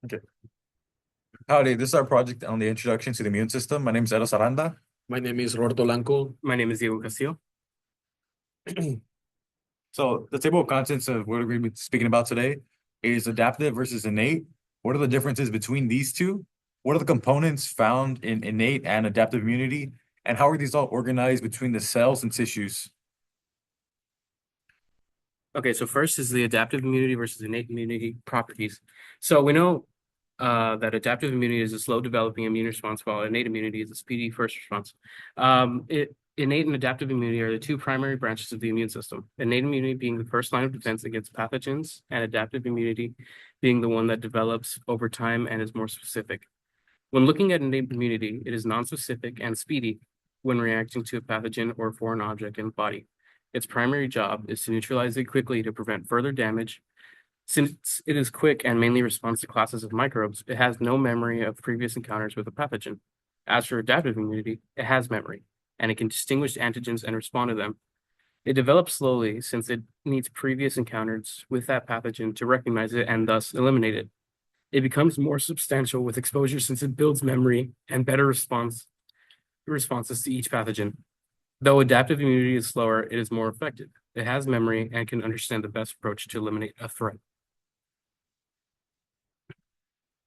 Okay. Howdy, this is our project on the introduction to the immune system. My name is Eros Aranda. My name is Roberto Blanco. My name is Diego Castillo. So the table of contents of what we're going to be speaking about today is adaptive versus innate. What are the differences between these two? What are the components found in innate and adaptive immunity? And how are these all organized between the cells and tissues? Okay, so first is the adaptive immunity versus innate immunity properties. So we know that adaptive immunity is a slow developing immune response, while innate immunity is a speedy first response. Innate and adaptive immunity are the two primary branches of the immune system. Innate immunity being the first line of defense against pathogens, and adaptive immunity being the one that develops over time and is more specific. When looking at innate immunity, it is nonspecific and speedy when reacting to a pathogen or foreign object in the body. Its primary job is to neutralize it quickly to prevent further damage. Since it is quick and mainly responds to classes of microbes, it has no memory of previous encounters with a pathogen. As for adaptive immunity, it has memory, and it can distinguish antigens and respond to them. It develops slowly since it needs previous encounters with that pathogen to recognize it and thus eliminate it. It becomes more substantial with exposure since it builds memory and better responses to each pathogen. Though adaptive immunity is slower, it is more effective. It has memory and can understand the best approach to eliminate a threat.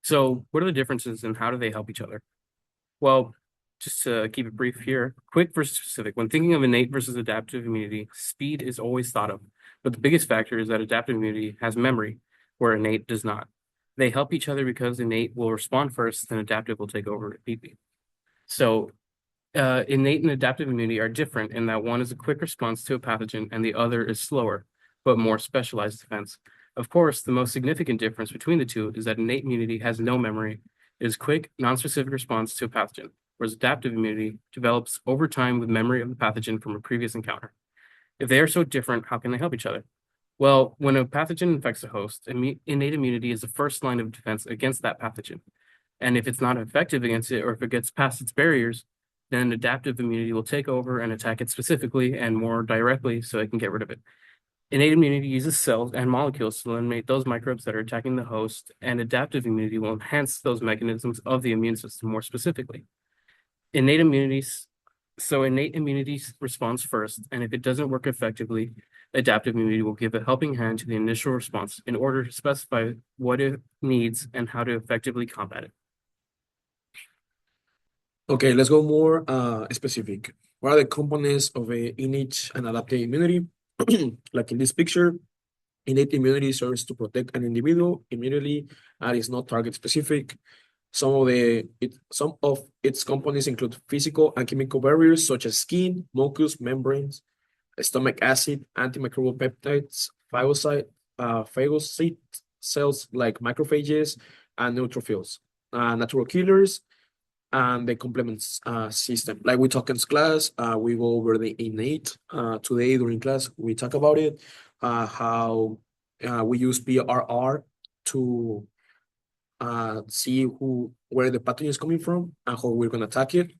So, what are the differences and how do they help each other? Well, just to keep it brief here, quick versus specific. When thinking of innate versus adaptive immunity, speed is always thought of. But the biggest factor is that adaptive immunity has memory, where innate does not. They help each other because innate will respond first, then adaptive will take over immediately. So, innate and adaptive immunity are different in that one is a quick response to a pathogen and the other is slower, but more specialized defense. Of course, the most significant difference between the two is that innate immunity has no memory. It is quick, non-specific response to a pathogen, whereas adaptive immunity develops over time with memory of the pathogen from a previous encounter. If they are so different, how can they help each other? Well, when a pathogen infects a host, innate immunity is the first line of defense against that pathogen. And if it's not effective against it, or if it gets past its barriers, then adaptive immunity will take over and attack it specifically and more directly so it can get rid of it. Innate immunity uses cells and molecules to eliminate those microbes that are attacking the host, and adaptive immunity will enhance those mechanisms of the immune system more specifically. Innate immunity responds first, and if it doesn't work effectively, adaptive immunity will give a helping hand to the initial response in order to specify what it needs and how to effectively combat it. Okay, let's go more specific. What are the components of a innate and adaptive immunity? Like in this picture, innate immunity serves to protect an individual immediately and is not target specific. Some of its components include physical and chemical barriers such as skin, mucous membranes, stomach acid, antimicrobial peptides, phagocyte cells like macrophages and neutrophils, natural killers, and the complement system. Like we talk in class, we go over the innate. Today during class, we talk about it, how we use PRR to see where the pathogen is coming from and how we're gonna attack it.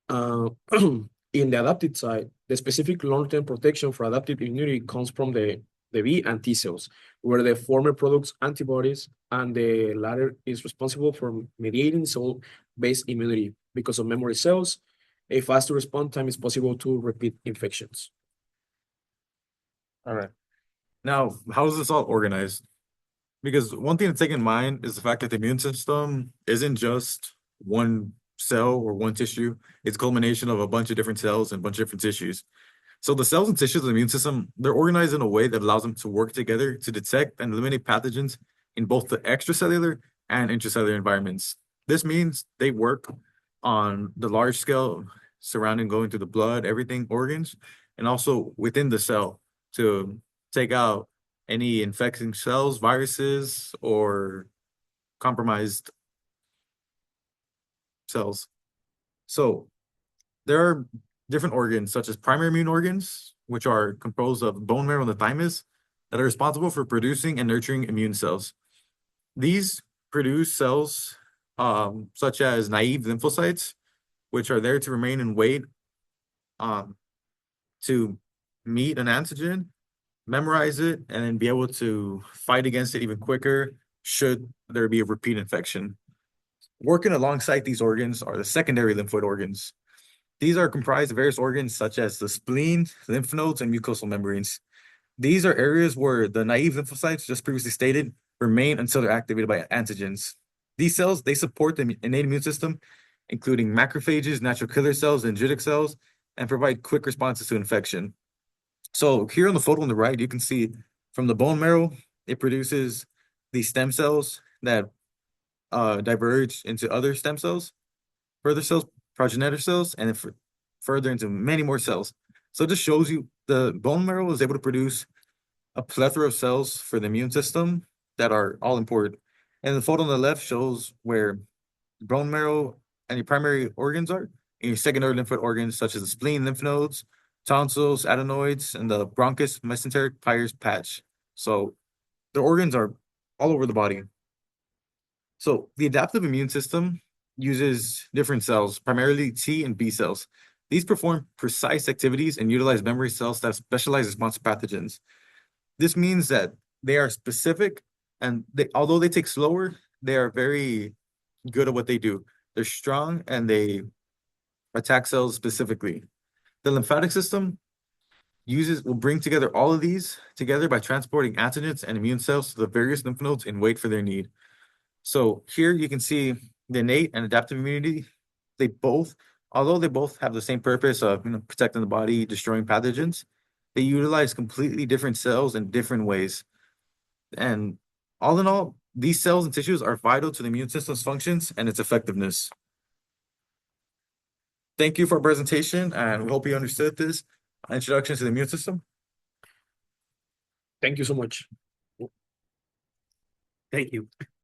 In the adaptive side, the specific long-term protection for adaptive immunity comes from the B and T cells, where the former products antibodies and the latter is responsible for mediating cell-based immunity. Because of memory cells, a faster response time is possible to repeat infections. All right. Now, how is this all organized? Because one thing to take in mind is the fact that the immune system isn't just one cell or one tissue. It's a culmination of a bunch of different cells and a bunch of different tissues. So the cells and tissues of the immune system, they're organized in a way that allows them to work together to detect and eliminate pathogens in both the extracellular and intracellular environments. This means they work on the large scale surrounding going through the blood, everything, organs, and also within the cell to take out any infecting cells, viruses, or compromised cells. So there are different organs, such as primary immune organs, which are composed of bone marrow and the thymus, that are responsible for producing and nurturing immune cells. These produce cells such as naive lymphocytes, which are there to remain in wait to meet an antigen, memorize it, and then be able to fight against it even quicker should there be a repeat infection. Working alongside these organs are the secondary lymphoid organs. These are comprised of various organs such as the spleen, lymph nodes, and mucosal membranes. These are areas where the naive lymphocytes, just previously stated, remain until they're activated by antigens. These cells, they support the innate immune system, including macrophages, natural killer cells, and dendritic cells, and provide quick responses to infection. So here on the photo on the right, you can see from the bone marrow, it produces these stem cells that diverge into other stem cells, further cells, progenitor cells, and then further into many more cells. So it just shows you the bone marrow is able to produce a plethora of cells for the immune system that are all important. And the photo on the left shows where bone marrow and your primary organs are, and your secondary lymphoid organs such as the spleen, lymph nodes, tonsils, adenoids, and the bronchus, mesenteric, Peyer's patch. So the organs are all over the body. So the adaptive immune system uses different cells, primarily T and B cells. These perform precise activities and utilize memory cells that have specialized response to pathogens. This means that they are specific, and although they take slower, they are very good at what they do. They're strong and they attack cells specifically. The lymphatic system will bring together all of these together by transporting antigens and immune cells to the various lymph nodes and wait for their need. So here you can see the innate and adaptive immunity. Although they both have the same purpose of protecting the body, destroying pathogens, they utilize completely different cells in different ways. And all in all, these cells and tissues are vital to the immune system's functions and its effectiveness. Thank you for our presentation, and we hope you understood this introduction to the immune system. Thank you so much. Thank you.